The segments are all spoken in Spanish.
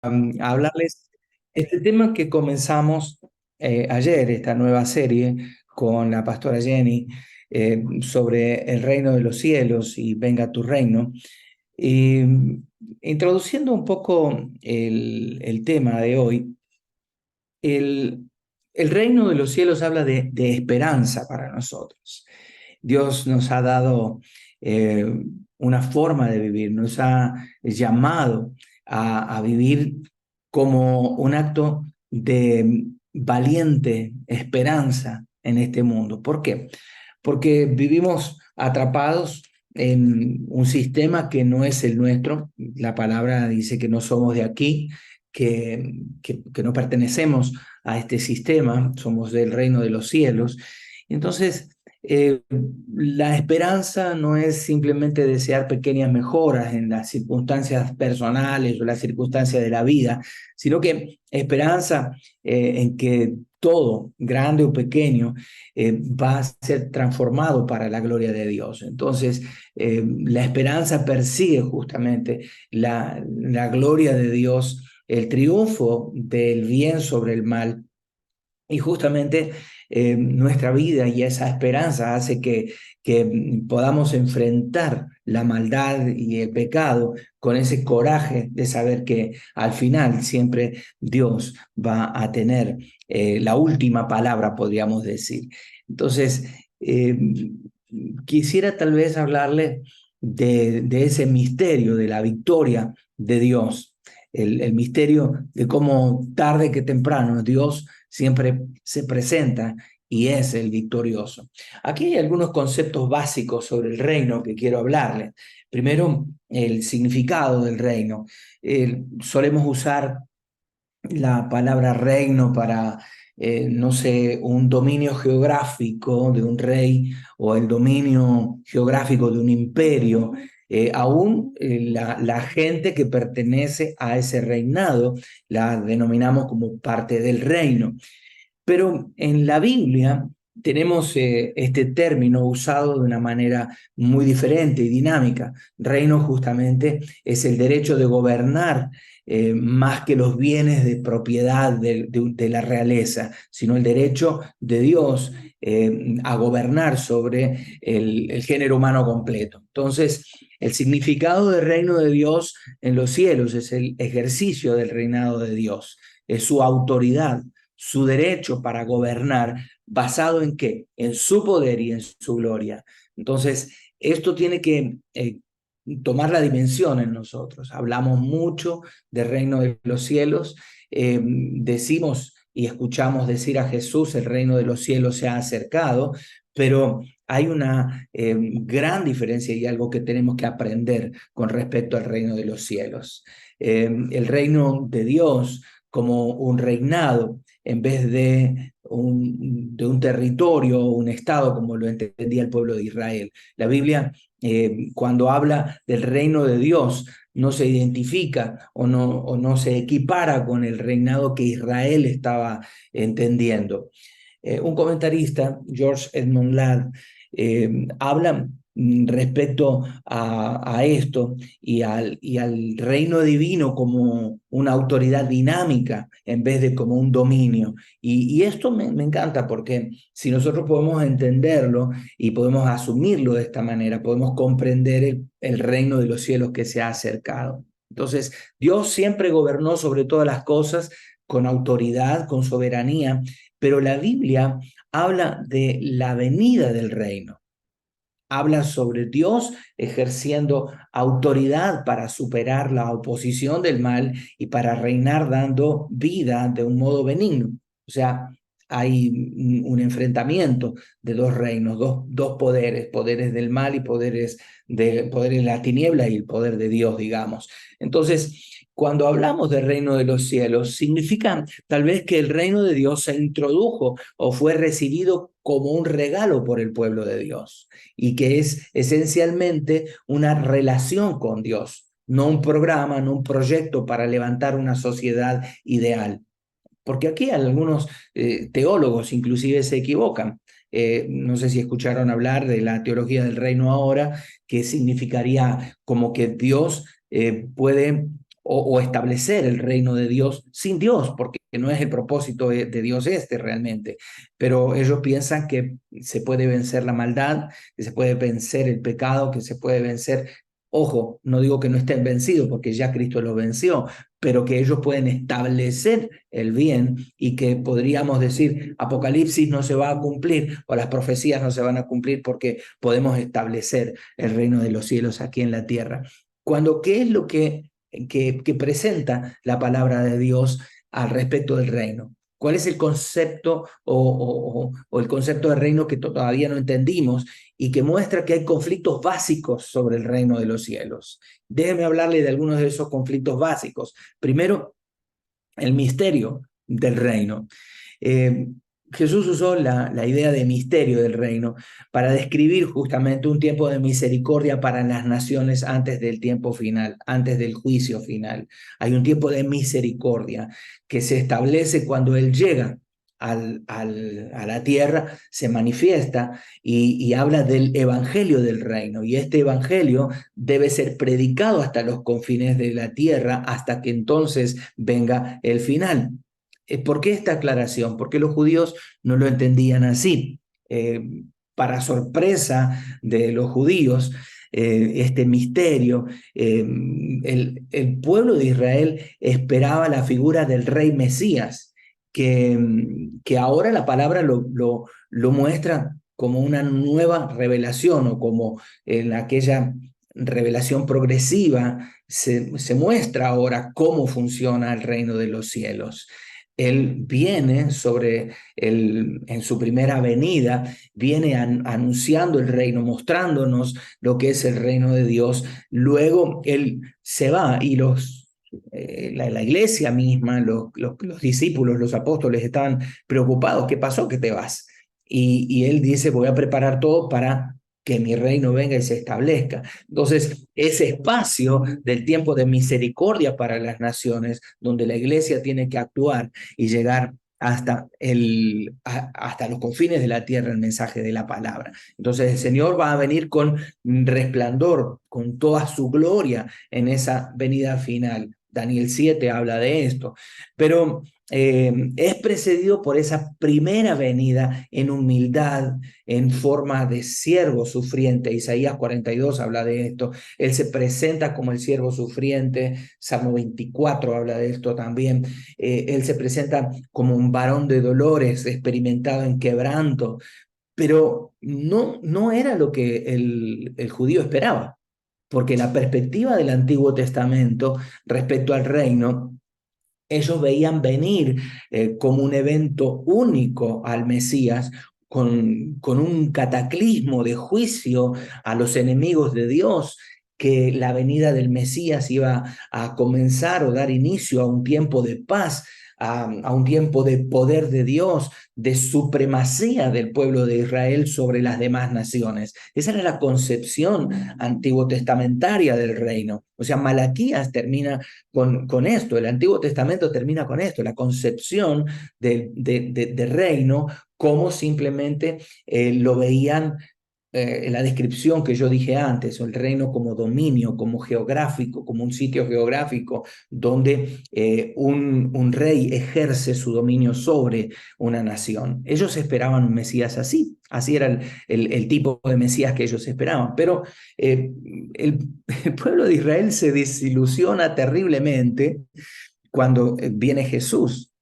a hablarles este tema que comenzamos ayer, esta nueva serie con la pastora Jenny sobre el reino de los cielos y venga tu reino. Y introduciendo un poco el tema de hoy, el, el reino de los cielos habla de esperanza para nosotros. Dios nos ha dado eh, una forma de vivir, nos ha llamado a vivir como un acto de valiente esperanza en este mundo. ¿Por qué? Porque vivimos atrapados en un sistema que no es el nuestro. La palabra dice que no somos de aquí, que no pertenecemos a este sistema, somos del reino de los cielos. Entonces, la esperanza no es simplemente desear pequeñas mejoras en las circunstancias personales o las circunstancias de la vida, sino que esperanza en que todo, grande o pequeño, va a ser transformado para la gloria de Dios. Entonces, la esperanza persigue justamente la gloria de Dios, el triunfo del bien sobre el mal. Y justamente nuestra vida y esa esperanza hace que podamos enfrentar la maldad y el pecado con ese coraje de saber que al final siempre Dios va a tener la última palabra, podríamos decir. Entonces, eh, quisiera tal vez hablarle de ese misterio, de la victoria de Dios, el misterio de cómo tarde que temprano Dios siempre se presenta y es el victorioso. Aquí hay algunos conceptos básicos sobre el reino que quiero hablarles. Primero, el significado del reino. Solemos usar la palabra reino para, no sé, un dominio geográfico de un rey o el dominio geográfico de un imperio. Aún la gente que pertenece a ese reinado la denominamos como parte del reino. Pero en la Biblia tenemos este término usado de una manera muy diferente y dinámica. Reino justamente es el derecho de gobernar más que los bienes de propiedad de la realeza, sino el derecho de Dios a gobernar sobre el género humano completo. Entonces, el significado del reino de Dios en los cielos es el ejercicio del reinado de Dios, es su autoridad, su derecho para gobernar, basado en qué? En su poder y en su gloria. Entonces, esto tiene que tomar la dimensión en nosotros. Hablamos mucho del reino de los cielos, decimos y escuchamos decir a Jesús, el reino de los cielos se ha acercado, pero hay una gran diferencia y algo que tenemos que aprender con respecto al reino de los cielos. El reino de Dios como un reinado en vez de un territorio o un estado como lo entendía el pueblo de Israel. La Biblia, cuando habla del reino de Dios, no se identifica o no se equipara con el reinado que Israel estaba entendiendo. Un comentarista, George Edmund Ladd, habla respecto a esto y al reino divino como una autoridad dinámica en vez de como un dominio. Y esto me encanta porque si nosotros podemos entenderlo y podemos asumirlo de esta manera, podemos comprender el reino de los cielos que se ha acercado. Entonces, Dios siempre gobernó sobre todas las cosas con autoridad, con soberanía, pero la Biblia habla de la venida del reino. Habla sobre Dios ejerciendo autoridad para superar la oposición del mal y para reinar dando vida de un modo benigno. O sea, hay un enfrentamiento de dos reinos, dos poderes, poderes del mal y poderes de la tiniebla y el poder de Dios, digamos. Entonces, cuando hablamos del reino de los cielos, significa tal vez que el reino de Dios se introdujo o fue recibido como un regalo por el pueblo de Dios y que es esencialmente una relación con Dios, no un programa, no un proyecto para levantar una sociedad ideal. Porque aquí algunos teólogos inclusive se equivocan. No sé si escucharon hablar de la teología del reino ahora, que significaría como que Dios puede o establecer el reino de Dios sin Dios, porque no es el propósito de Dios este realmente. Pero ellos piensan que se puede vencer la maldad, que se puede vencer el pecado, que se puede vencer. Ojo, no digo que no estén vencidos, porque ya Cristo los venció, pero que ellos pueden establecer el bien y que podríamos decir, Apocalipsis no se va a cumplir o las profecías no se van a cumplir porque podemos establecer el reino de los cielos aquí en la tierra. Cuando, ¿qué es lo que presenta la palabra de Dios al respecto del reino? ¿Cuál es el concepto o el concepto de reino que todavía no entendimos y que muestra que hay conflictos básicos sobre el reino de los cielos? Déjeme hablarle de algunos de esos conflictos básicos. Primero, el misterio del reino. Eh, Jesús usó la idea de misterio del reino para describir justamente un tiempo de misericordia para las naciones antes del tiempo final, antes del juicio final. Hay un tiempo de misericordia que se establece cuando Él llega a la tierra, se manifiesta y habla del evangelio del reino. Y este evangelio debe ser predicado hasta los confines de la tierra, hasta que entonces venga el final. ¿Por qué esta aclaración? Porque los judíos no lo entendían así. Para sorpresa de los judíos, este misterio, el pueblo de Israel esperaba la figura del rey Mesías, que ahora la palabra lo muestra como una nueva revelación o como en aquella revelación progresiva se muestra ahora cómo funciona el reino de los cielos. Él viene en su primera venida, viene anunciando el reino, mostrándonos lo que es el reino de Dios. Luego Él se va y la iglesia misma, los discípulos, los apóstoles estaban preocupados. ¿Qué pasó que te vas? Y Él dice, voy a preparar todo para que mi reino venga y se establezca. Entonces, ese espacio del tiempo de misericordia para las naciones, donde la iglesia tiene que actuar y llegar hasta los confines de la tierra el mensaje de la palabra. Entonces el Señor va a venir con resplandor, con toda su gloria en esa venida final. Daniel 7 habla de esto, pero es precedido por esa primera venida en humildad, en forma de siervo sufriente. Isaías 42 habla de esto. Él se presenta como el siervo sufriente. Salmo 24 habla de esto también. Él se presenta como un varón de dolores, experimentado en quebranto, pero no era lo que el judío esperaba, porque la perspectiva del Antiguo Testamento respecto al reino, ellos veían venir como un evento único al Mesías, con un cataclismo de juicio a los enemigos de Dios, que la venida del Mesías iba a comenzar o dar inicio a un tiempo de paz, a un tiempo de poder de Dios, de supremacía del pueblo de Israel sobre las demás naciones. Esa era la concepción antiguo testamentaria del reino. O sea, Malaquías termina con esto, el Antiguo Testamento termina con esto, la concepción de reino, como simplemente lo veían la descripción que yo dije antes, el reino como dominio, como geográfico, como un sitio geográfico donde un rey ejerce su dominio sobre una nación. Ellos esperaban un Mesías así, así era el tipo de Mesías que ellos esperaban, pero el, el pueblo de Israel se desilusiona terriblemente cuando viene Jesús,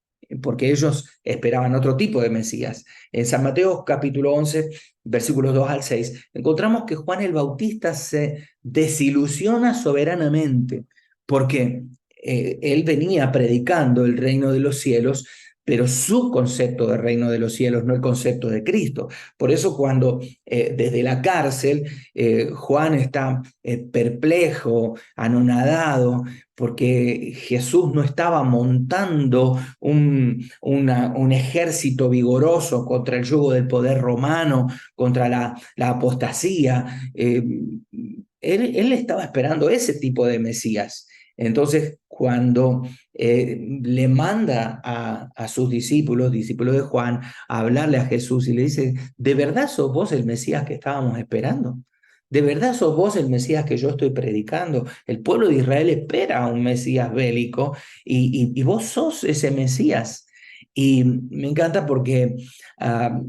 porque ellos esperaban otro tipo de Mesías. En San Mateo capítulo 11, versículos 2 al 6, encontramos que Juan el Bautista se desilusiona soberanamente, porque él venía predicando el reino de los cielos, pero su concepto de reino de los cielos, no el concepto de Cristo. Por eso cuando desde la cárcel Juan está perplejo, anonadado, porque Jesús no estaba montando un ejército vigoroso contra el yugo del poder romano, contra la apostasía. Él estaba esperando ese tipo de Mesías. Entonces, cuando le manda a sus discípulos, discípulos de Juan, a hablarle a Jesús y le dice, ¿de verdad sos vos el Mesías que estábamos esperando? ¿De verdad sos vos el Mesías que yo estoy predicando? El pueblo de Israel espera a un Mesías bélico y vos sos ese Mesías. Y me encanta porque ah,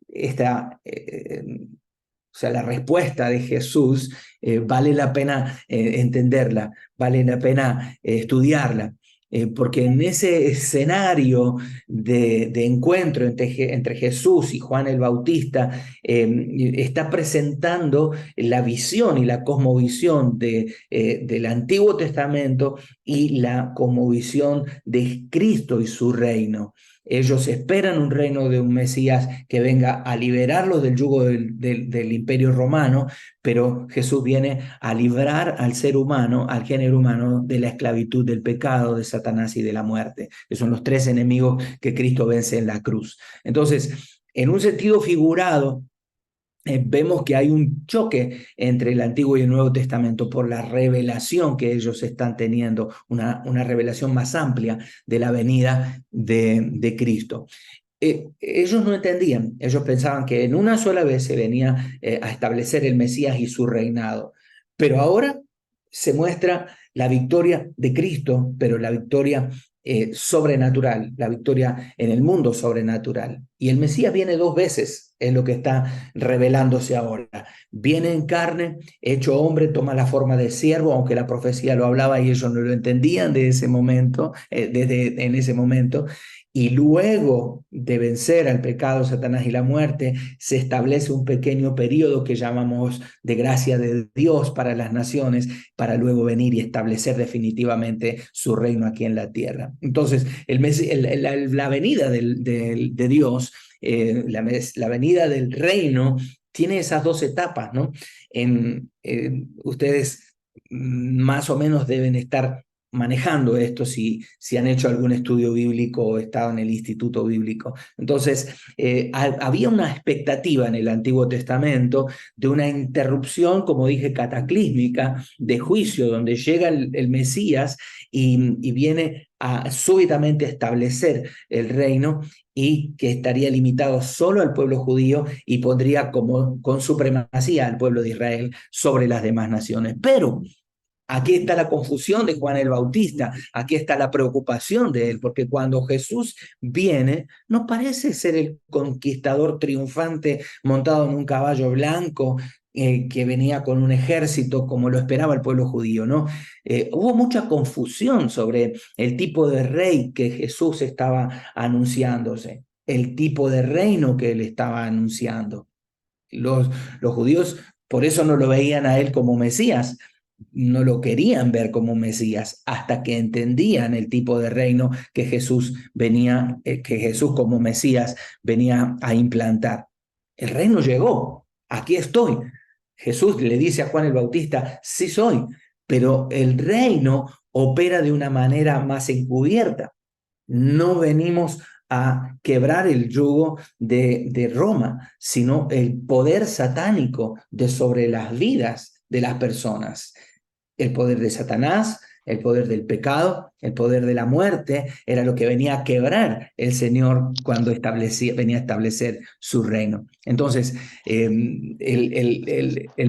esta, o sea, la respuesta de Jesús vale la pena entenderla, vale la pena estudiarla, porque en ese escenario de encuentro entre Jesús y Juan el Bautista, está presentando la visión y la cosmovisión del Antiguo Testamento y la cosmovisión de Cristo y su reino. Ellos esperan un reino de un Mesías que venga a liberarlos del yugo del imperio romano, pero Jesús viene a librar al ser humano, al género humano, de la esclavitud, del pecado, de Satanás y de la muerte, que son los tres enemigos que Cristo vence en la cruz. Entonces, en un sentido figurado, vemos que hay un choque entre el Antiguo y el Nuevo Testamento por la revelación que ellos están teniendo, una revelación más amplia de la venida de Cristo. Ellos no entendían, ellos pensaban que en una sola vez se venía a establecer el Mesías y su reinado, pero ahora se muestra la victoria de Cristo, pero la victoria sobrenatural, la victoria en el mundo sobrenatural. Y el Mesías viene dos veces, es lo que está revelándose ahora. Viene en carne, hecho hombre, toma la forma de siervo, aunque la profecía lo hablaba y ellos no lo entendían de ese momento, desde en ese momento. Y luego de vencer al pecado, Satanás y la muerte, se establece un pequeño periodo que llamamos de gracia de Dios para las naciones, para luego venir y establecer definitivamente su reino aquí en la tierra. Entonces, la venida de Dios, la venida del reino, tiene esas dos etapas, ¿no? Ustedes más o menos deben estar manejando esto si han hecho algún estudio bíblico o estado en el instituto bíblico. Entonces, había una expectativa en el Antiguo Testamento de una interrupción, como dije, cataclísmica de juicio, donde llega el Mesías y viene a súbitamente establecer el reino y que estaría limitado solo al pueblo judío y pondría como con supremacía al pueblo de Israel sobre las demás naciones. Pero aquí está la confusión de Juan el Bautista, aquí está la preocupación de él, porque cuando Jesús viene, no parece ser el conquistador triunfante montado en un caballo blanco que venía con un ejército como lo esperaba el pueblo judío, ¿no? Hubo mucha confusión sobre el tipo de rey que Jesús estaba anunciándose, el tipo de reino que él estaba anunciando. Los judíos por eso no lo veían a él como Mesías, no lo querían ver como Mesías hasta que entendían el tipo de reino que que Jesús como Mesías venía a implantar. El reino llegó, aquí estoy. Jesús le dice a Juan el Bautista, sí soy, pero el reino opera de una manera más encubierta. No venimos a quebrar el yugo de Roma, sino el poder satánico de sobre las vidas de las personas. El poder de Satanás, el poder del pecado, el poder de la muerte, era lo que venía a quebrar el Señor cuando venía a establecer su reino. Entonces, el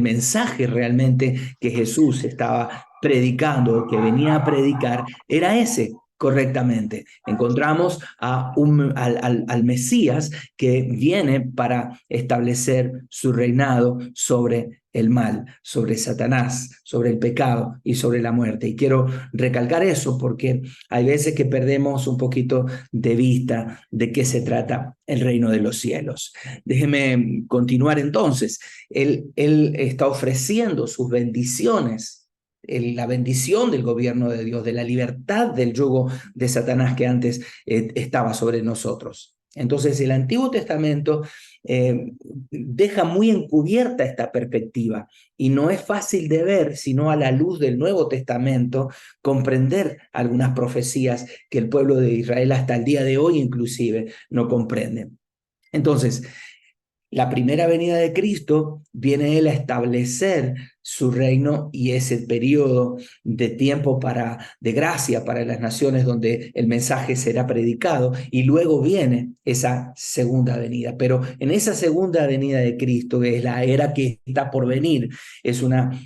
mensaje realmente que Jesús estaba predicando, que venía a predicar, era ese, correctamente. Encontramos al Mesías que viene para establecer su reinado sobre el mal, sobre Satanás, sobre el pecado y sobre la muerte. Y quiero recalcar eso porque hay veces que perdemos un poquito de vista de qué se trata el reino de los cielos. Déjeme continuar entonces. Él está ofreciendo sus bendiciones, la bendición del gobierno de Dios, de la libertad del yugo de Satanás que antes estaba sobre nosotros. Entonces el Antiguo Testamento deja muy encubierta esta perspectiva y no es fácil de ver, sino a la luz del Nuevo Testamento, comprender algunas profecías que el pueblo de Israel hasta el día de hoy inclusive no comprende. Entonces, la primera venida de Cristo viene él a establecer su reino, y ese periodo de tiempo de gracia para las naciones donde el mensaje será predicado, y luego viene esa segunda venida. Pero en esa segunda venida de Cristo, que es la era que está por venir, es una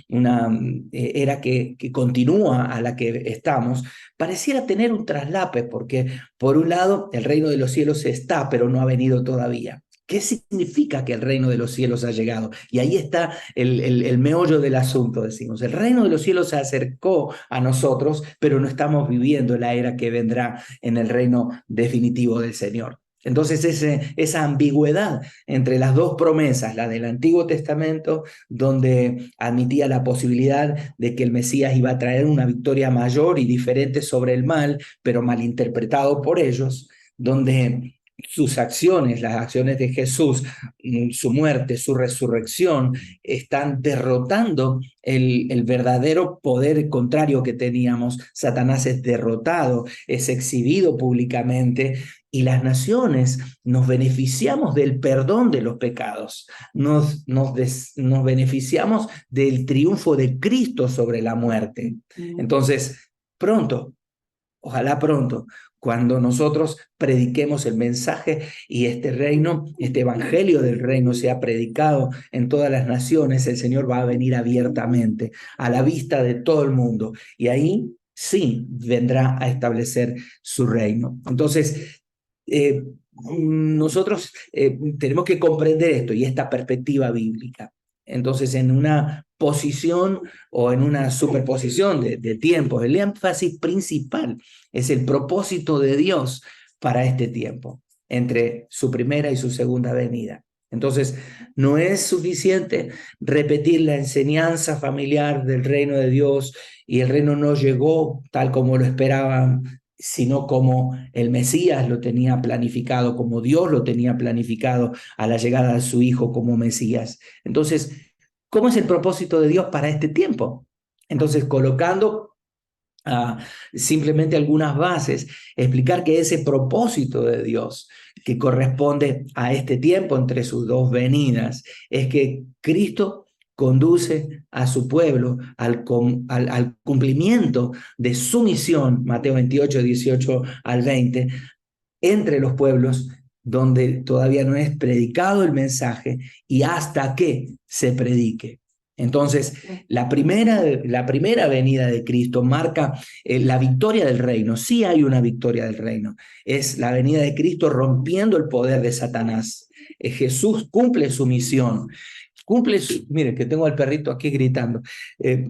era que continúa a la que estamos, pareciera tener un traslape, porque por un lado el reino de los cielos está, pero no ha venido todavía. ¿Qué significa que el reino de los cielos ha llegado? Y ahí está el meollo del asunto, decimos. El reino de los cielos se acercó a nosotros, pero no estamos viviendo la era que vendrá en el reino definitivo del Señor. Entonces esa ambigüedad entre las dos promesas, la del Antiguo Testamento, donde admitía la posibilidad de que el Mesías iba a traer una victoria mayor y diferente sobre el mal, pero malinterpretado por ellos, donde sus acciones, las acciones de Jesús, su muerte, su resurrección, están derrotando el verdadero poder contrario que teníamos. Satanás es derrotado, es exhibido públicamente, y las naciones nos beneficiamos del perdón de los pecados, nos beneficiamos del triunfo de Cristo sobre la muerte. Entonces, pronto, ojalá pronto, cuando nosotros prediquemos el mensaje y este reino, este evangelio del reino sea predicado en todas las naciones, el Señor va a venir abiertamente a la vista de todo el mundo, y ahí sí vendrá a establecer su reino. Entonces, nosotros tenemos que comprender esto y esta perspectiva bíblica. Entonces, en una posición o en una superposición de tiempos, el énfasis principal es el propósito de Dios para este tiempo, entre su primera y su segunda venida. Entonces, no es suficiente repetir la enseñanza familiar del reino de Dios, y el reino no llegó tal como lo esperaban, sino como el Mesías lo tenía planificado, como Dios lo tenía planificado a la llegada de su Hijo como Mesías. Entonces, ¿cómo es el propósito de Dios para este tiempo? Entonces, colocando simplemente algunas bases, explicar que ese propósito de Dios que corresponde a este tiempo entre sus dos venidas es que Cristo conduce a su pueblo al cumplimiento de su misión, Mateo 28, 18 al 20, entre los pueblos donde todavía no es predicado el mensaje, y hasta que se predique. Entonces, la primera venida de Cristo marca la victoria del reino. Sí hay una victoria del reino. Es la venida de Cristo rompiendo el poder de Satanás. Jesús cumple su misión. Miren que tengo al perrito aquí gritando.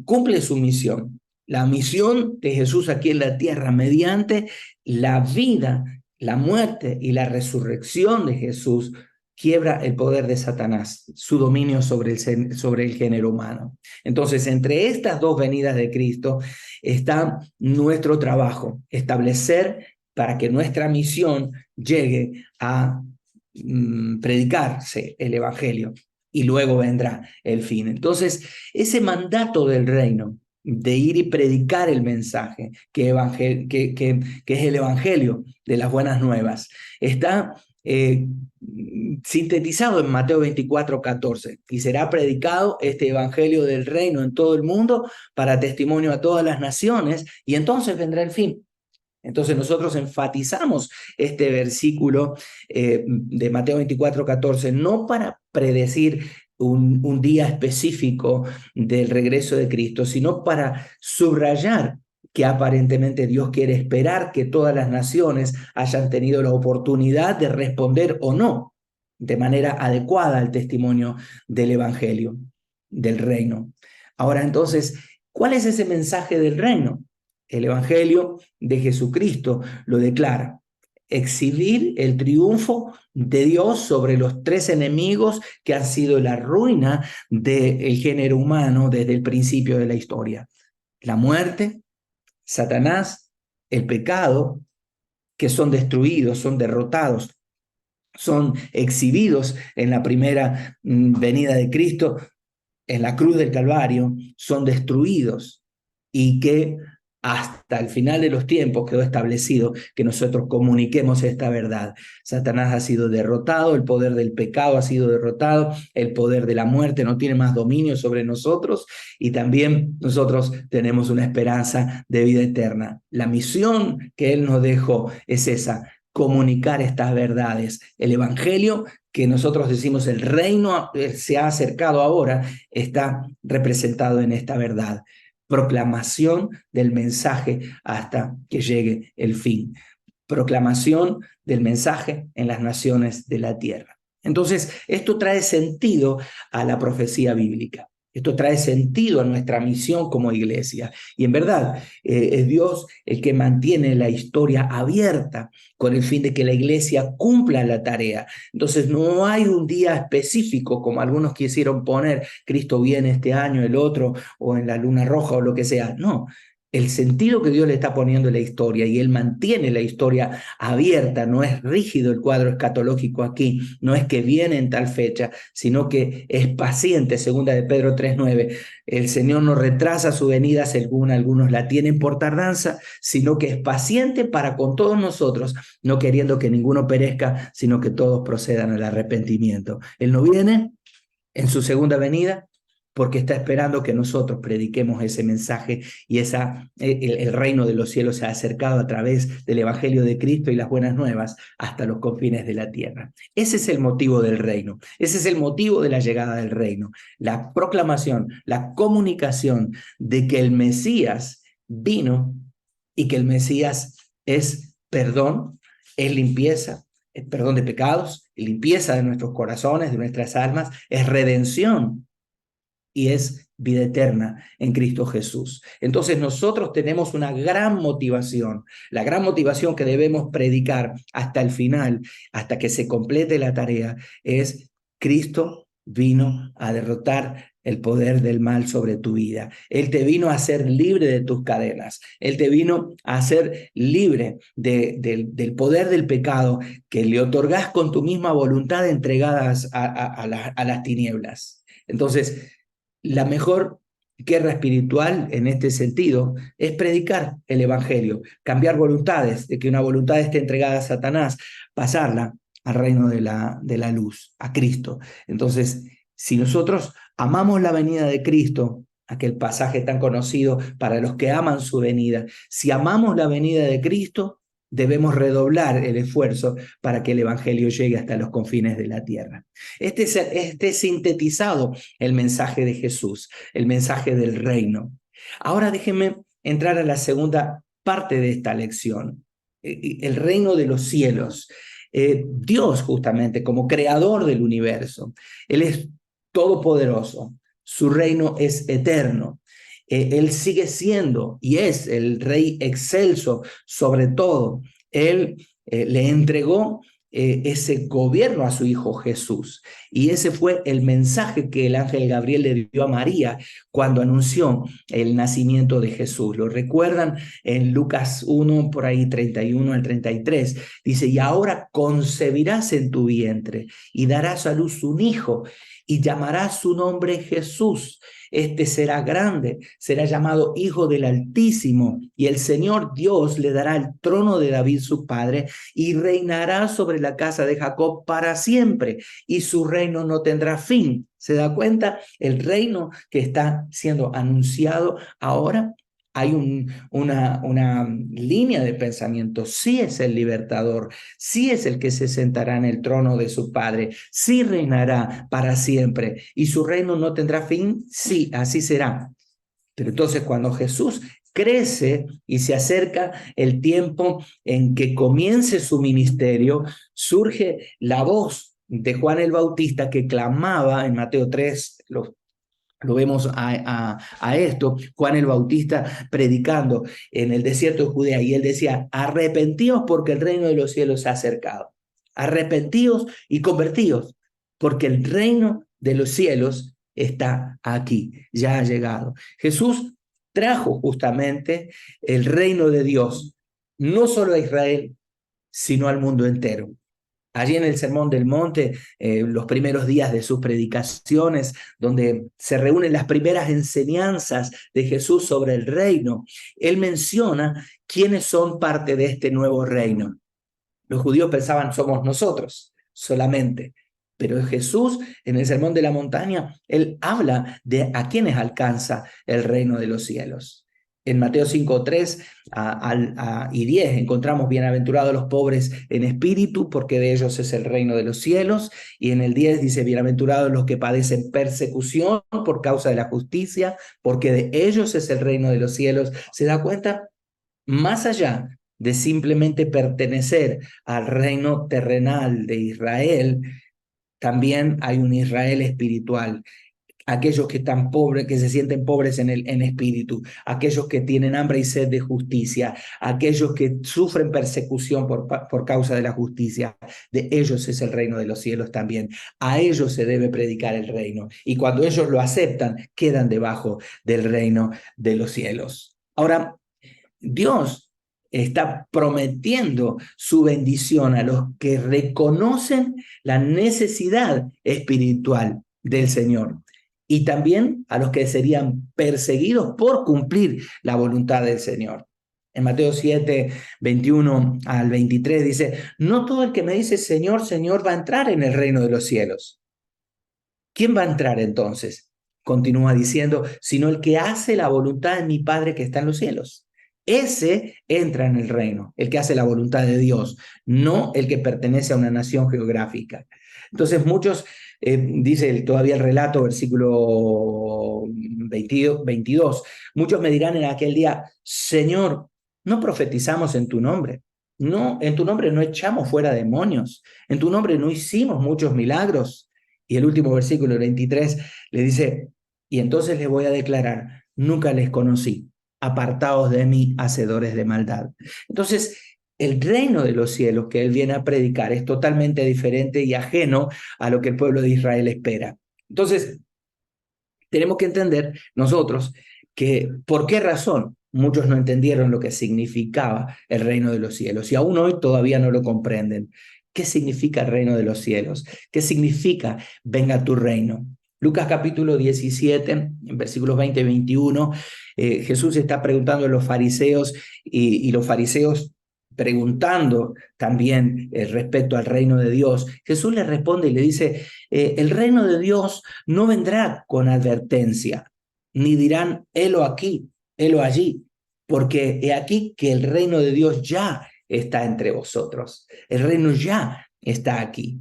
Cumple su misión. La misión de Jesús aquí en la tierra, mediante la vida, la muerte y la resurrección de Jesús, quiebra el poder de Satanás, su dominio sobre el género humano. Entonces, entre estas dos venidas de Cristo está nuestro trabajo, establecer para que nuestra misión llegue a predicarse el evangelio, y luego vendrá el fin. Entonces, ese mandato del reino de ir y predicar el mensaje, que es el evangelio de las buenas nuevas, está sintetizado en Mateo 24, 14. Y será predicado este evangelio del reino en todo el mundo para testimonio a todas las naciones, y entonces vendrá el fin. Entonces nosotros enfatizamos este versículo de Mateo 24, 14, no para predecir un día específico del regreso de Cristo, sino para subrayar que aparentemente Dios quiere esperar que todas las naciones hayan tenido la oportunidad de responder o no de manera adecuada al testimonio del evangelio, del reino. Ahora entonces, ¿cuál es ese mensaje del reino? El evangelio de Jesucristo lo declara: exhibir el triunfo de Dios sobre los tres enemigos que han sido la ruina del género humano desde el principio de la historia: la muerte, Satanás, el pecado, que son destruidos, son derrotados, son exhibidos en la primera venida de Cristo, en la cruz del Calvario, son destruidos, y que hasta el final de los tiempos quedó establecido que nosotros comuniquemos esta verdad. Satanás ha sido derrotado, el poder del pecado ha sido derrotado, el poder de la muerte no tiene más dominio sobre nosotros y también nosotros tenemos una esperanza de vida eterna. La misión que Él nos dejó es esa, comunicar estas verdades. El evangelio que nosotros decimos el reino se ha acercado ahora, está representado en esta verdad. Proclamación del mensaje hasta que llegue el fin. Proclamación del mensaje en las naciones de la tierra. Entonces, esto trae sentido a la profecía bíblica. Esto trae sentido a nuestra misión como iglesia. Y en verdad, es Dios el que mantiene la historia abierta con el fin de que la iglesia cumpla la tarea. Entonces, no hay un día específico, como algunos quisieron poner, Cristo viene este año, el otro, o en la luna roja o lo que sea. No, el sentido que Dios le está poniendo en la historia y Él mantiene la historia abierta, no es rígido el cuadro escatológico aquí, no es que viene en tal fecha, sino que es paciente, segunda de Pedro 3:9. El Señor no retrasa su venida según algunos la tienen por tardanza, sino que es paciente para con todos nosotros, no queriendo que ninguno perezca, sino que todos procedan al arrepentimiento. Él no viene en su segunda venida porque está esperando que nosotros prediquemos ese mensaje y el reino de los cielos se ha acercado a través del evangelio de Cristo y las buenas nuevas hasta los confines de la tierra. Ese es el motivo del reino, ese es el motivo de la llegada del reino, la proclamación, la comunicación de que el Mesías vino y que el Mesías es perdón, es limpieza, es perdón de pecados, limpieza de nuestros corazones, de nuestras almas, es redención y es vida eterna en Cristo Jesús. Entonces nosotros tenemos una gran motivación, la gran motivación que debemos predicar hasta el final, hasta que se complete la tarea, es Cristo vino a derrotar el poder del mal sobre tu vida. Él te vino a hacer libre de tus cadenas. Él te vino a hacer libre del poder del pecado que le otorgás con tu misma voluntad entregadas a las tinieblas. Entonces, la mejor guerra espiritual en este sentido es predicar el evangelio, cambiar voluntades, de que una voluntad esté entregada a Satanás, pasarla al reino de la luz, a Cristo. Entonces, si nosotros amamos la venida de Cristo, aquel pasaje tan conocido para los que aman su venida, si amamos la venida de Cristo, debemos redoblar el esfuerzo para que el evangelio llegue hasta los confines de la tierra. Este es sintetizado el mensaje de Jesús, el mensaje del reino. Ahora déjenme entrar a la segunda parte de esta lección, el reino de los cielos. Dios justamente como creador del universo, Él es todopoderoso, su reino es eterno. Él sigue siendo y es el rey excelso sobre todo. Él le entregó ese gobierno a su hijo Jesús. Y ese fue el mensaje que el ángel Gabriel le dio a María cuando anunció el nacimiento de Jesús. ¿Lo recuerdan? En Lucas 1, por ahí 31 al 33, dice, y ahora concebirás en tu vientre y darás a luz un hijo y llamarás su nombre Jesús. Este será grande, será llamado Hijo del Altísimo, y el Señor Dios le dará el trono de David su padre, y reinará sobre la casa de Jacob para siempre, y su reino no tendrá fin. ¿Se da cuenta? El reino que está siendo anunciado ahora. Hay una línea de pensamiento, sí es el libertador, sí es el que se sentará en el trono de su padre, sí reinará para siempre y su reino no tendrá fin, sí, así será. Pero entonces cuando Jesús crece y se acerca el tiempo en que comience su ministerio, surge la voz de Juan el Bautista que clamaba en Mateo 3, lo vemos a esto, Juan el Bautista predicando en el desierto de Judea, y él decía, arrepentíos porque el reino de los cielos se ha acercado. Arrepentíos y convertíos, porque el reino de los cielos está aquí, ya ha llegado. Jesús trajo justamente el reino de Dios, no solo a Israel, sino al mundo entero. Allí en el Sermón del Monte, los primeros días de sus predicaciones, donde se reúnen las primeras enseñanzas de Jesús sobre el reino, él menciona quiénes son parte de este nuevo reino. Los judíos pensaban, somos nosotros solamente. Pero Jesús, en el Sermón de la Montaña, él habla de a quienes alcanza el reino de los cielos. En Mateo 5, 3 y 10 encontramos bienaventurados los pobres en espíritu, porque de ellos es el reino de los cielos. Y en el 10 dice, bienaventurados los que padecen persecución por causa de la justicia, porque de ellos es el reino de los cielos. ¿Se da cuenta? Más allá de simplemente pertenecer al reino terrenal de Israel, también hay un Israel espiritual. Aquellos que están pobres, que se sienten pobres en espíritu, aquellos que tienen hambre y sed de justicia, aquellos que sufren persecución por causa de la justicia, de ellos es el reino de los cielos también. A ellos se debe predicar el reino. Y cuando ellos lo aceptan, quedan debajo del reino de los cielos. Ahora, Dios está prometiendo su bendición a los que reconocen la necesidad espiritual del Señor y también a los que serían perseguidos por cumplir la voluntad del Señor. En Mateo 7, 21 al 23 dice, no todo el que me dice Señor, Señor va a entrar en el reino de los cielos. ¿Quién va a entrar entonces? Continúa diciendo, sino el que hace la voluntad de mi Padre que está en los cielos. Ese entra en el reino, el que hace la voluntad de Dios, no el que pertenece a una nación geográfica. Entonces muchos, dice todavía el relato, versículo 22, muchos me dirán en aquel día, Señor, no profetizamos en tu nombre. No, en tu nombre no echamos fuera demonios. En tu nombre no hicimos muchos milagros. Y el último versículo, el 23, le dice, y entonces les voy a declarar, nunca les conocí, apartados de mí, hacedores de maldad. Entonces, el reino de los cielos que él viene a predicar es totalmente diferente y ajeno a lo que el pueblo de Israel espera. Entonces, tenemos que entender nosotros que por qué razón muchos no entendieron lo que significaba el reino de los cielos y aún hoy todavía no lo comprenden. ¿Qué significa el reino de los cielos? ¿Qué significa venga tu reino? Lucas capítulo 17, en versículos 20 y 21, Jesús está preguntando a los fariseos y los fariseos preguntando también respecto al reino de Dios. Jesús le responde y le dice, el reino de Dios no vendrá con advertencia, ni dirán, helo aquí, helo allí, porque he aquí que el reino de Dios ya está entre vosotros. El reino ya está aquí.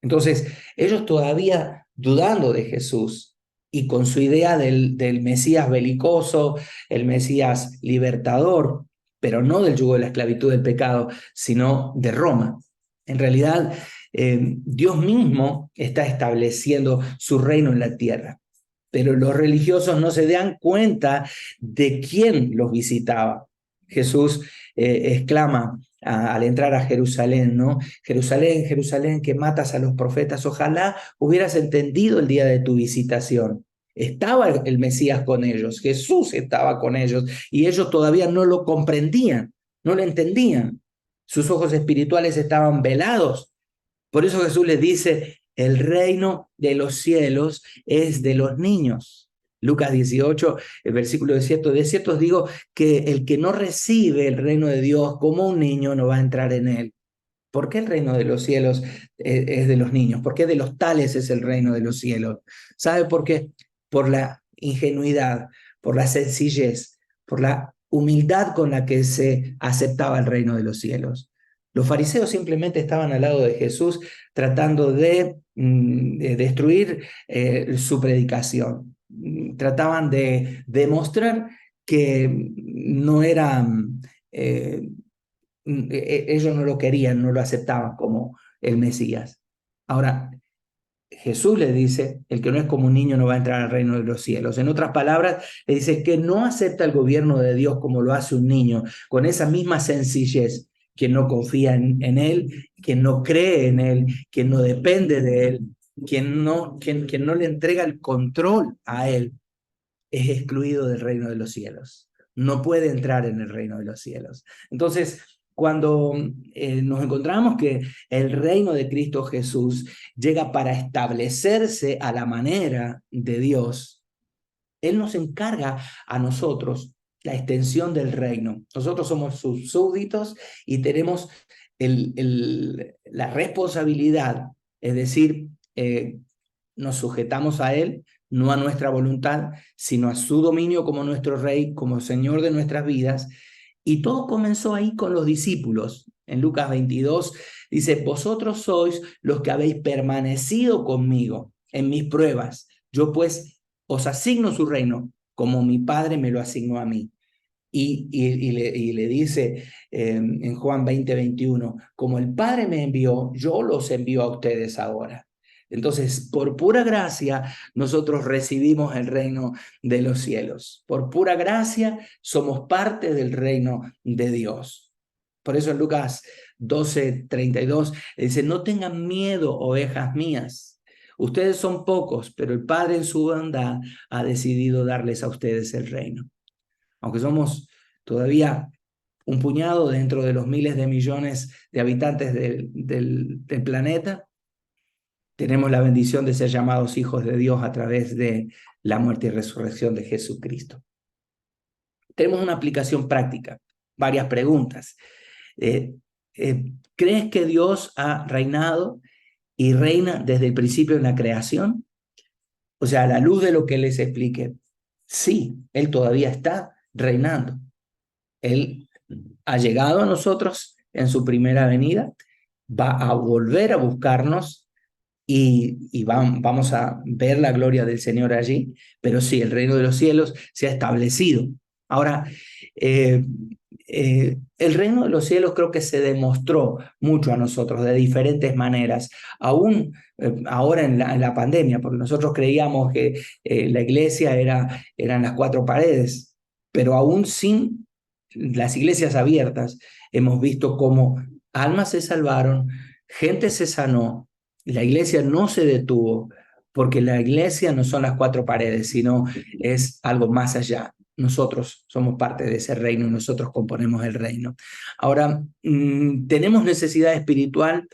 Entonces, ellos todavía dudando de Jesús y con su idea del Mesías belicoso, el Mesías libertador, pero no del yugo de la esclavitud del pecado, sino de Roma. En realidad, Dios mismo está estableciendo su reino en la tierra, pero los religiosos no se dan cuenta de quién los visitaba. Jesús exclama al entrar a Jerusalén, ¿no? Jerusalén, Jerusalén, que matas a los profetas, ojalá hubieras entendido el día de tu visitación. Estaba el Mesías con ellos, Jesús estaba con ellos y ellos todavía no lo comprendían, no lo entendían. Sus ojos espirituales estaban velados. Por eso Jesús les dice, el reino de los cielos es de los niños. Lucas 18, el versículo de cierto os digo que el que no recibe el reino de Dios como un niño no va a entrar en él. ¿Por qué el reino de los cielos es de los niños? ¿Por qué de los tales es el reino de los cielos? ¿Sabe por qué? Por la ingenuidad, por la sencillez, por la humildad con la que se aceptaba el reino de los cielos. Los fariseos simplemente estaban al lado de Jesús tratando de destruir su predicación. Trataban de demostrar que no eran... ellos no lo querían, no lo aceptaban como el Mesías. Ahora, Jesús le dice, el que no es como un niño no va a entrar al reino de los cielos. En otras palabras, le dice que no acepta el gobierno de Dios como lo hace un niño, con esa misma sencillez, quien no confía en Él, quien no cree en Él, quien no depende de Él, quien no le entrega el control a Él, es excluido del reino de los cielos. No puede entrar en el reino de los cielos. Entonces, cuando nos encontramos que el reino de Cristo Jesús llega para establecerse a la manera de Dios, Él nos encarga a nosotros la extensión del reino. Nosotros somos sus súbditos y tenemos la responsabilidad, es decir, nos sujetamos a Él, no a nuestra voluntad, sino a su dominio como nuestro Rey, como Señor de nuestras vidas. Y todo comenzó ahí con los discípulos. En Lucas 22 dice, vosotros sois los que habéis permanecido conmigo en mis pruebas. Yo pues os asigno su reino, como mi Padre me lo asignó a mí. Y le dice en Juan 20:21, como el Padre me envió, yo los envío a ustedes ahora. Entonces, por pura gracia, nosotros recibimos el reino de los cielos. Por pura gracia, somos parte del reino de Dios. Por eso en Lucas 12:32 dice, no tengan miedo, ovejas mías. Ustedes son pocos, pero el Padre en su bondad ha decidido darles a ustedes el reino. Aunque somos todavía un puñado dentro de los miles de millones de habitantes del planeta, tenemos la bendición de ser llamados hijos de Dios a través de la muerte y resurrección de Jesucristo. Tenemos una aplicación práctica, varias preguntas. ¿Crees que Dios ha reinado y reina desde el principio en la creación? O sea, a la luz de lo que les expliqué, sí, Él todavía está reinando. Él ha llegado a nosotros en su primera venida, va a volver a buscarnos y vamos a ver la gloria del Señor allí, pero sí, el reino de los cielos se ha establecido. Ahora, el reino de los cielos creo que se demostró mucho a nosotros de diferentes maneras, aún ahora en la pandemia, porque nosotros creíamos que la iglesia eran las cuatro paredes, pero aún sin las iglesias abiertas, hemos visto cómo almas se salvaron, gente se sanó, la iglesia no se detuvo, porque la iglesia no son las cuatro paredes, sino es algo más allá. Nosotros somos parte de ese reino y nosotros componemos el reino. Ahora, tenemos necesidad espiritual,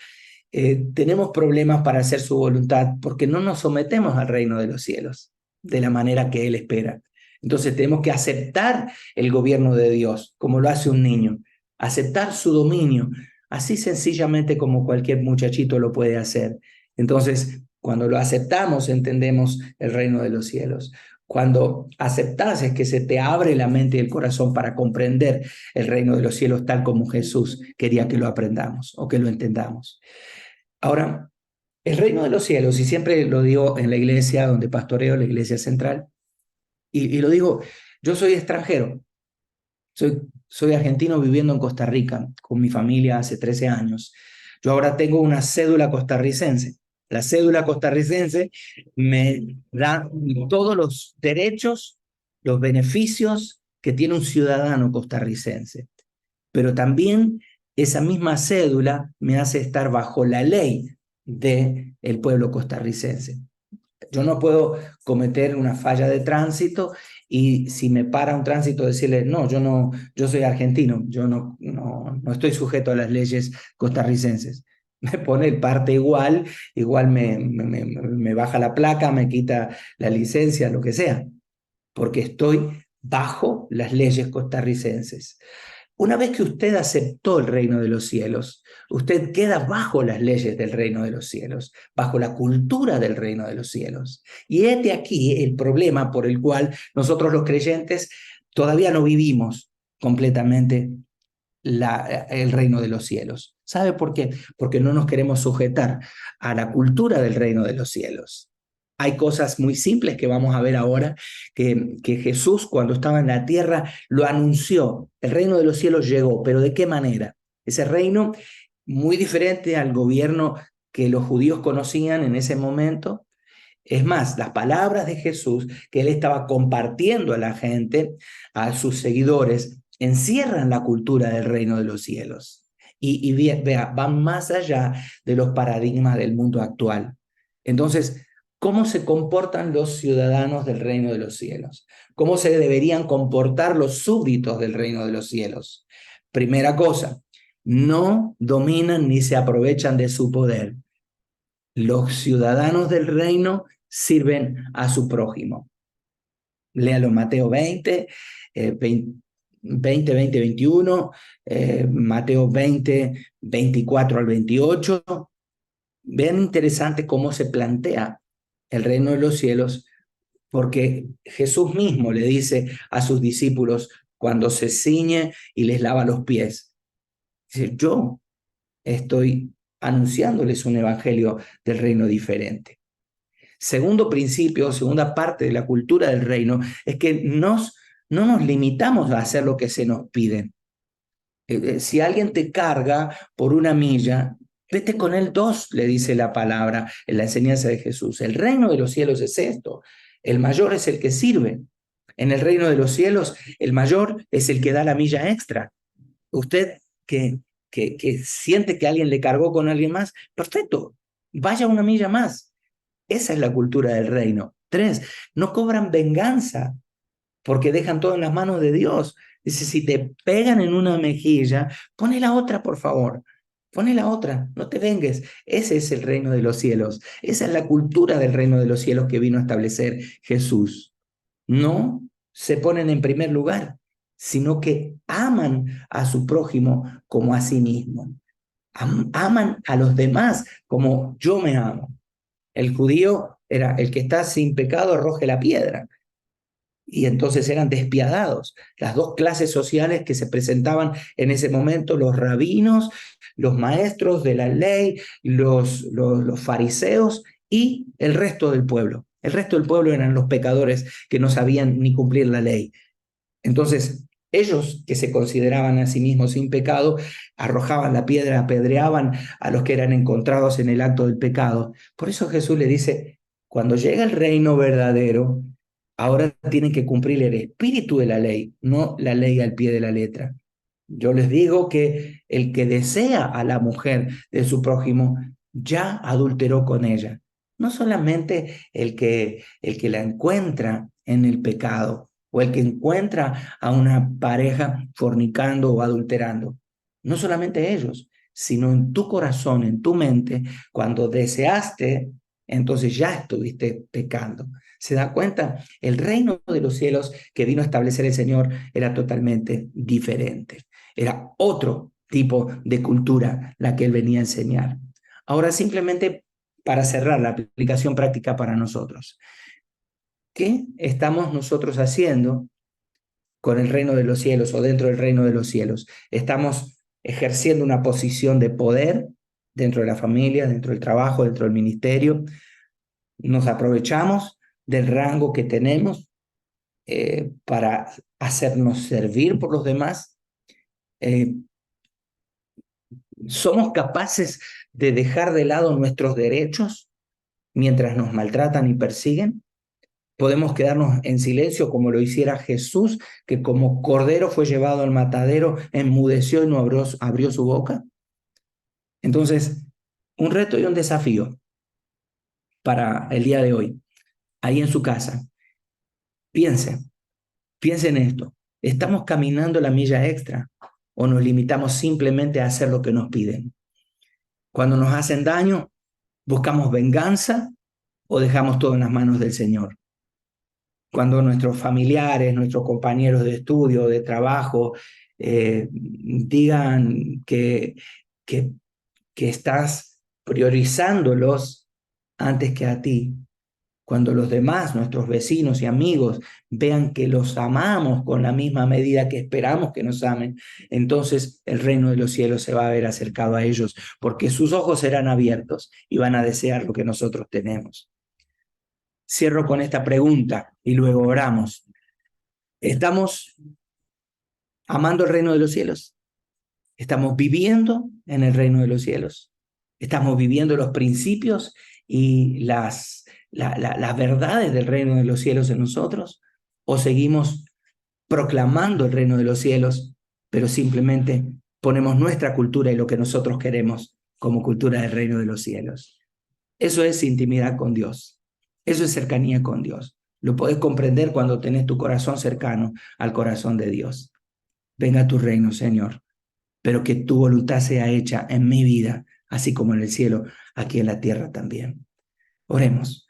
tenemos problemas para hacer su voluntad, porque no nos sometemos al reino de los cielos de la manera que Él espera. Entonces tenemos que aceptar el gobierno de Dios, como lo hace un niño, aceptar su dominio, así sencillamente como cualquier muchachito lo puede hacer. Entonces, cuando lo aceptamos, entendemos el reino de los cielos. Cuando aceptas es que se te abre la mente y el corazón para comprender el reino de los cielos tal como Jesús quería que lo aprendamos o que lo entendamos. Ahora, el reino de los cielos, y siempre lo digo en la iglesia donde pastoreo, la iglesia central, y lo digo, yo soy extranjero, soy argentino viviendo en Costa Rica con mi familia hace 13 años. Yo ahora tengo una cédula costarricense. La cédula costarricense me da todos los derechos, los beneficios que tiene un ciudadano costarricense. Pero también esa misma cédula me hace estar bajo la ley del pueblo costarricense. Yo no puedo cometer una falla de tránsito y si me para un tránsito decirle, no, yo soy argentino, yo no estoy sujeto a las leyes costarricenses. Me pone el parte igual me baja la placa, me quita la licencia, lo que sea, porque estoy bajo las leyes costarricenses. Una vez que usted aceptó el reino de los cielos, usted queda bajo las leyes del reino de los cielos, bajo la cultura del reino de los cielos. Y es de aquí el problema por el cual nosotros los creyentes todavía no vivimos completamente el reino de los cielos. ¿Sabe por qué? Porque no nos queremos sujetar a la cultura del reino de los cielos. Hay cosas muy simples que vamos a ver ahora, que Jesús cuando estaba en la tierra lo anunció. El reino de los cielos llegó, pero ¿de qué manera? Ese reino muy diferente al gobierno que los judíos conocían en ese momento. Es más, las palabras de Jesús que él estaba compartiendo a la gente, a sus seguidores, encierran la cultura del reino de los cielos. Y vea, van más allá de los paradigmas del mundo actual. Entonces, ¿cómo se comportan los ciudadanos del reino de los cielos? ¿Cómo se deberían comportar los súbditos del reino de los cielos? Primera cosa, no dominan ni se aprovechan de su poder. Los ciudadanos del reino sirven a su prójimo. Léalo Mateo 20, 21, Mateo 20, 24 al 28. Vean interesante cómo se plantea el reino de los cielos, porque Jesús mismo le dice a sus discípulos cuando se ciñe y les lava los pies, dice, yo estoy anunciándoles un evangelio del reino diferente. Segundo principio, segunda parte de la cultura del reino, es que no nos limitamos a hacer lo que se nos pide. Si alguien te carga por 1 milla, vete con él 2, le dice la palabra en la enseñanza de Jesús. El reino de los cielos es esto. El mayor es el que sirve. En el reino de los cielos, el mayor es el que da la milla extra. Usted que siente que alguien le cargó con alguien más, perfecto, vaya 1 milla más. Esa es la cultura del reino. 3, no cobran venganza porque dejan todo en las manos de Dios. Dice, si te pegan en una mejilla, pone la otra, por favor. Pone la otra, no te vengues. Ese es el reino de los cielos. Esa es la cultura del reino de los cielos que vino a establecer Jesús. No se ponen en primer lugar, sino que aman a su prójimo como a sí mismo. Aman a los demás como yo me amo. El judío era el que está sin pecado, arroje la piedra. Y entonces eran despiadados. Las dos clases sociales que se presentaban en ese momento, los rabinos, los maestros de la ley, los fariseos y el resto del pueblo. El resto del pueblo eran los pecadores que no sabían ni cumplir la ley. Entonces, ellos que se consideraban a sí mismos sin pecado, arrojaban la piedra, apedreaban a los que eran encontrados en el acto del pecado. Por eso Jesús le dice, cuando llega el reino verdadero, ahora tienen que cumplir el espíritu de la ley, no la ley al pie de la letra. Yo les digo que el que desea a la mujer de su prójimo ya adulteró con ella. No solamente el que la encuentra en el pecado o el que encuentra a una pareja fornicando o adulterando. No solamente ellos, sino en tu corazón, en tu mente, cuando deseaste, entonces ya estuviste pecando. ¿Se da cuenta? El reino de los cielos que vino a establecer el Señor era totalmente diferente. Era otro tipo de cultura la que él venía a enseñar. Ahora, simplemente para cerrar la aplicación práctica para nosotros. ¿Qué estamos nosotros haciendo con el reino de los cielos o dentro del reino de los cielos? ¿Estamos ejerciendo una posición de poder dentro de la familia, dentro del trabajo, dentro del ministerio? ¿Nos aprovechamos del rango que tenemos para hacernos servir por los demás? ¿Somos capaces de dejar de lado nuestros derechos mientras nos maltratan y persiguen? ¿Podemos quedarnos en silencio como lo hiciera Jesús, que como cordero fue llevado al matadero, enmudeció y no abrió su boca? Entonces, un reto y un desafío para el día de hoy, ahí en su casa. Piense en esto. ¿Estamos caminando la milla extra o nos limitamos simplemente a hacer lo que nos piden? Cuando nos hacen daño, ¿buscamos venganza o dejamos todo en las manos del Señor? Cuando nuestros familiares, nuestros compañeros de estudio, de trabajo, digan que estás priorizándolos antes que a ti, cuando los demás, nuestros vecinos y amigos, vean que los amamos con la misma medida que esperamos que nos amen, entonces el reino de los cielos se va a ver acercado a ellos, porque sus ojos serán abiertos y van a desear lo que nosotros tenemos. Cierro con esta pregunta y luego oramos. ¿Estamos amando el reino de los cielos? ¿Estamos viviendo en el reino de los cielos? ¿Estamos viviendo los principios y las verdades del reino de los cielos en nosotros? ¿O seguimos proclamando el reino de los cielos, pero simplemente ponemos nuestra cultura y lo que nosotros queremos como cultura del reino de los cielos? Eso es intimidad con Dios. Eso es cercanía con Dios. Lo podés comprender cuando tenés tu corazón cercano al corazón de Dios. Venga tu reino, Señor. pero que tu voluntad sea hecha en mi vida, así como en el cielo, aquí en la tierra también. Oremos.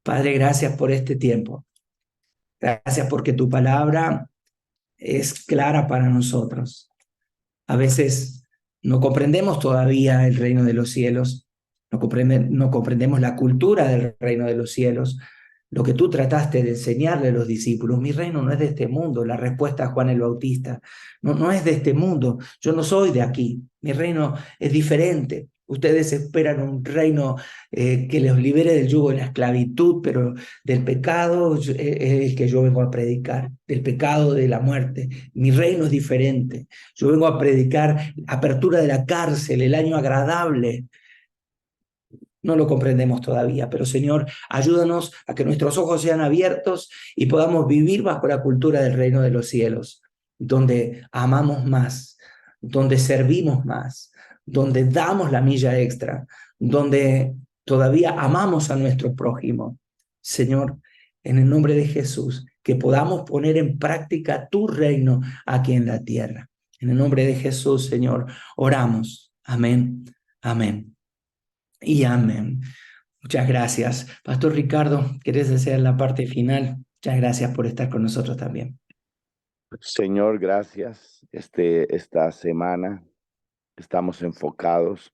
Padre, gracias por este tiempo. Gracias porque tu palabra es clara para nosotros. A veces no comprendemos todavía el reino de los cielos, no comprendemos la cultura del reino de los cielos, lo que tú trataste de enseñarle a los discípulos. Mi reino no es de este mundo, la respuesta a Juan el Bautista. No, no es de este mundo, yo no soy de aquí, mi reino es diferente. Ustedes esperan un reino que los libere del yugo de la esclavitud, pero del pecado es el que yo vengo a predicar, del pecado de la muerte. Mi reino es diferente. Yo vengo a predicar apertura de la cárcel, el año agradable. No lo comprendemos todavía, pero Señor, ayúdanos a que nuestros ojos sean abiertos y podamos vivir bajo la cultura del reino de los cielos, donde amamos más, donde servimos más, donde damos la milla extra, donde todavía amamos a nuestro prójimo. Señor, en el nombre de Jesús, que podamos poner en práctica tu reino aquí en la tierra. En el nombre de Jesús, Señor, oramos. Amén. Amén. Y amén. Muchas gracias. Pastor Ricardo, ¿querés hacer la parte final? Muchas gracias por estar con nosotros también. Señor, gracias. Esta semana estamos enfocados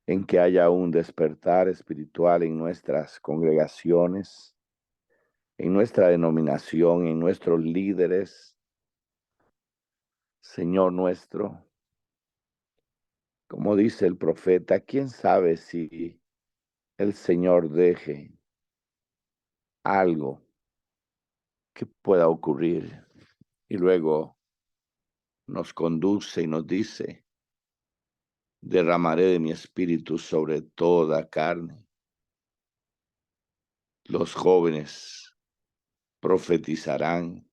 en que haya un despertar espiritual en nuestras congregaciones, en nuestra denominación, en nuestros líderes. Señor nuestro, como dice el profeta, ¿quién sabe si el Señor deje algo que pueda ocurrir? Y luego nos conduce y nos dice: derramaré de mi espíritu sobre toda carne. Los jóvenes profetizarán,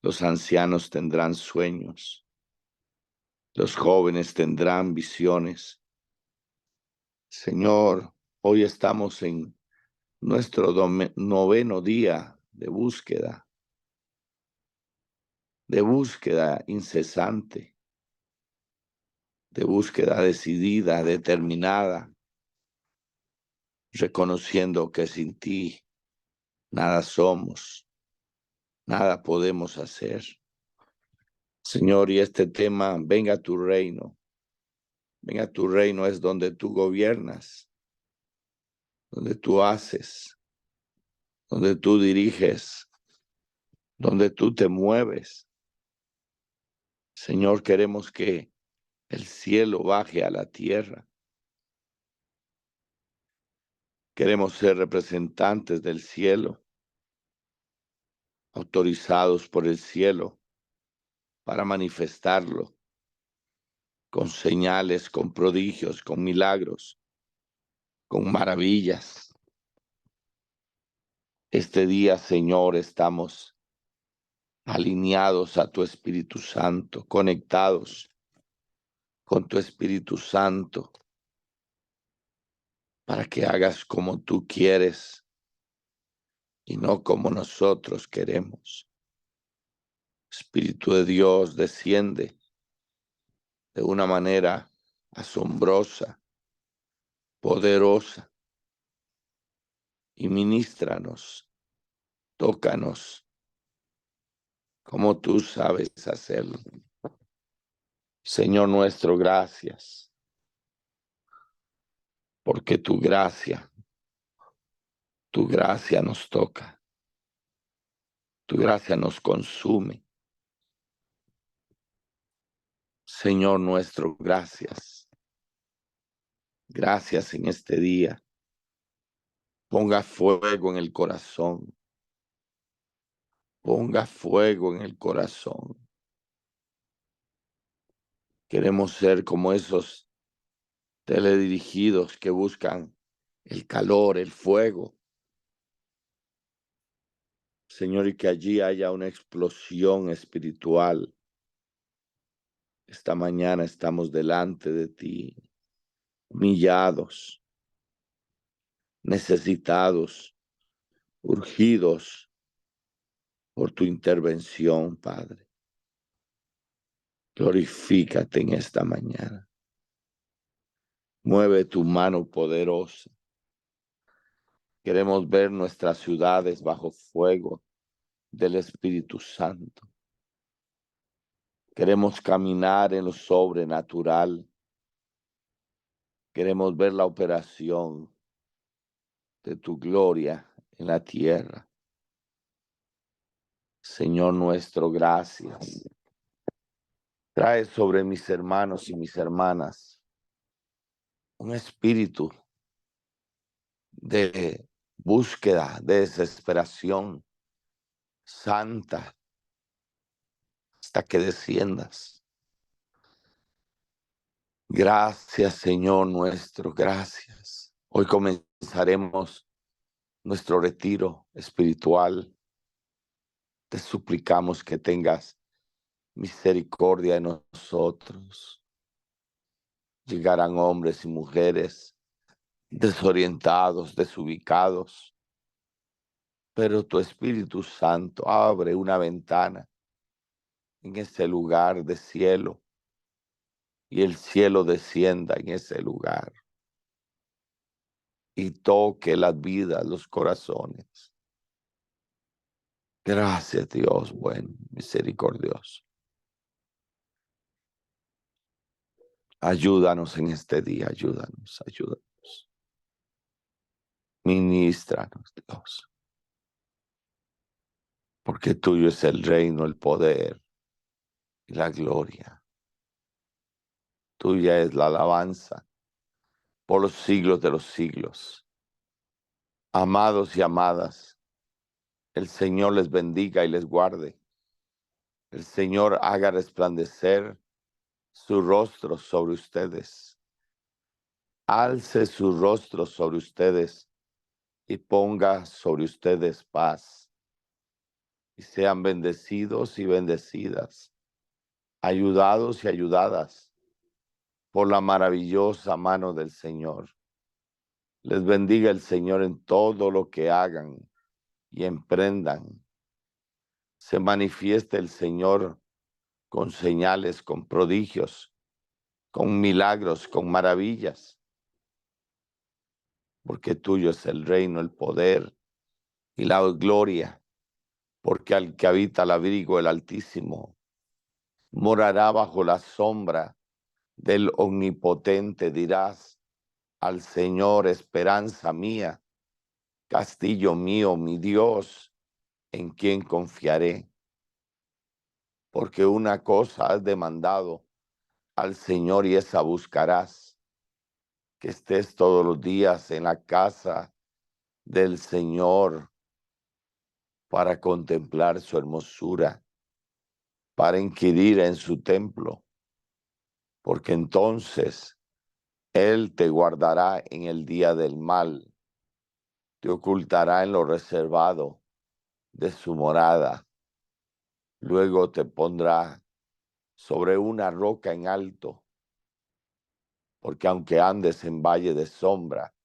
los ancianos tendrán sueños, los jóvenes tendrán visiones. Señor, hoy estamos en nuestro noveno día de búsqueda incesante, de búsqueda decidida, determinada, reconociendo que sin ti nada somos, nada podemos hacer. Señor, y este tema, venga tu reino. Venga tu reino es donde tú gobiernas, donde tú haces, donde tú diriges, donde tú te mueves. Señor, queremos que el cielo baje a la tierra. Queremos ser representantes del cielo, autorizados por el cielo para manifestarlo con señales, con prodigios, con milagros, con maravillas. Este día, Señor, estamos alineados a tu Espíritu Santo, conectados con tu Espíritu Santo, para que hagas como tú quieres y no como nosotros queremos. Espíritu de Dios, desciende de una manera asombrosa, poderosa, y ministranos, tócanos como tú sabes hacerlo. Señor nuestro, gracias, porque tu gracia nos toca, tu gracia nos consume. Señor nuestro, gracias. Gracias en este día. Ponga fuego en el corazón. Ponga fuego en el corazón. Queremos ser como esos teledirigidos que buscan el calor, el fuego. Señor, y que allí haya una explosión espiritual. Esta mañana estamos delante de ti, humillados, necesitados, urgidos por tu intervención, Padre. Glorifícate en esta mañana. Mueve tu mano poderosa. Queremos ver nuestras ciudades bajo fuego del Espíritu Santo. Queremos caminar en lo sobrenatural. Queremos ver la operación de tu gloria en la tierra. Señor nuestro, gracias. Trae sobre mis hermanos y mis hermanas un espíritu de búsqueda, de desesperación santa, hasta que desciendas. Gracias, Señor nuestro, gracias. Hoy comenzaremos nuestro retiro espiritual. Te suplicamos que tengas misericordia de nosotros. Llegarán hombres y mujeres desorientados, desubicados, pero tu Espíritu Santo abre una ventana en ese lugar de cielo y el cielo descienda en ese lugar y toque las vidas, los corazones. Gracias, Dios bueno, misericordioso. Ayúdanos en este día, ayúdanos. Ministranos, Dios. Porque tuyo es el reino, el poder y la gloria. Tuya es la alabanza por los siglos de los siglos. Amados y amadas, el Señor les bendiga y les guarde. El Señor haga resplandecer su rostro sobre ustedes. Alce su rostro sobre ustedes y ponga sobre ustedes paz. Y sean bendecidos y bendecidas, ayudados y ayudadas por la maravillosa mano del Señor. Les bendiga el Señor en todo lo que hagan y emprendan. Se manifieste el Señor con señales, con prodigios, con milagros, con maravillas. Porque tuyo es el reino, el poder y la gloria. Porque al que habita el abrigo del Altísimo morará bajo la sombra del Omnipotente. Dirás al Señor, esperanza mía, castillo mío, mi Dios, en quien confiaré. Porque una cosa has demandado al Señor y esa buscarás, que estés todos los días en la casa del Señor para contemplar su hermosura, para inquirir en su templo, porque entonces Él te guardará en el día del mal, te ocultará en lo reservado de su morada, luego te pondrá sobre una roca en alto, porque aunque andes en valle de sombra,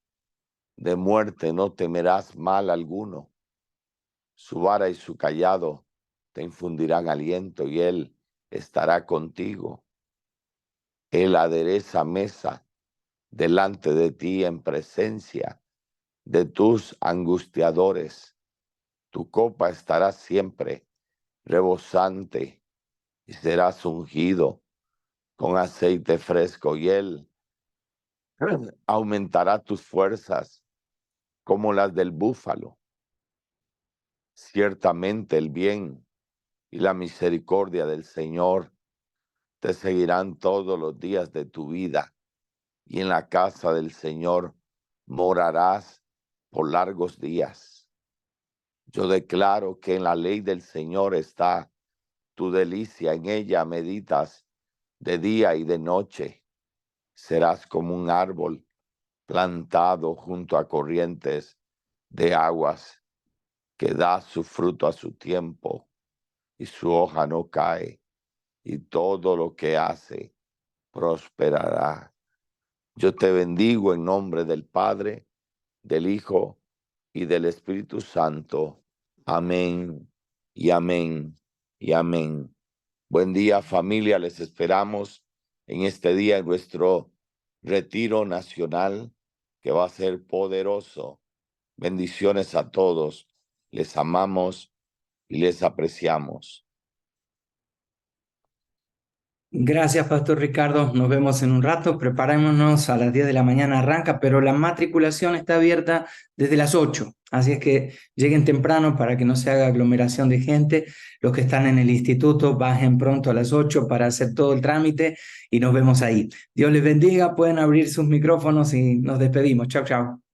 de muerte no temerás mal alguno. Su vara y su cayado te infundirán aliento y Él estará contigo. Él adereza mesa delante de ti en presencia de tus angustiadores. Tu copa estará siempre rebosante y serás ungido con aceite fresco y Él aumentará tus fuerzas como las del búfalo. Ciertamente el bien y la misericordia del Señor te seguirán todos los días de tu vida, y en la casa del Señor morarás por largos días. Yo declaro que en la ley del Señor está tu delicia, en ella meditas de día y de noche. Serás como un árbol plantado junto a corrientes de aguas, que da su fruto a su tiempo y su hoja no cae, y todo lo que hace prosperará. Yo te bendigo en nombre del Padre, del Hijo y del Espíritu Santo. Amén y amén y amén. Buen día, familia. Les esperamos en este día en nuestro retiro nacional, que va a ser poderoso. Bendiciones a todos. Les amamos y les apreciamos. Gracias, Pastor Ricardo. Nos vemos en un rato. Preparémonos, a las 10 de la mañana arranca, pero la matriculación está abierta desde las 8. Así es que lleguen temprano para que no se haga aglomeración de gente. Los que están en el instituto, bajen pronto a las 8 para hacer todo el trámite y nos vemos ahí. Dios les bendiga. Pueden abrir sus micrófonos y nos despedimos. Chau, chau.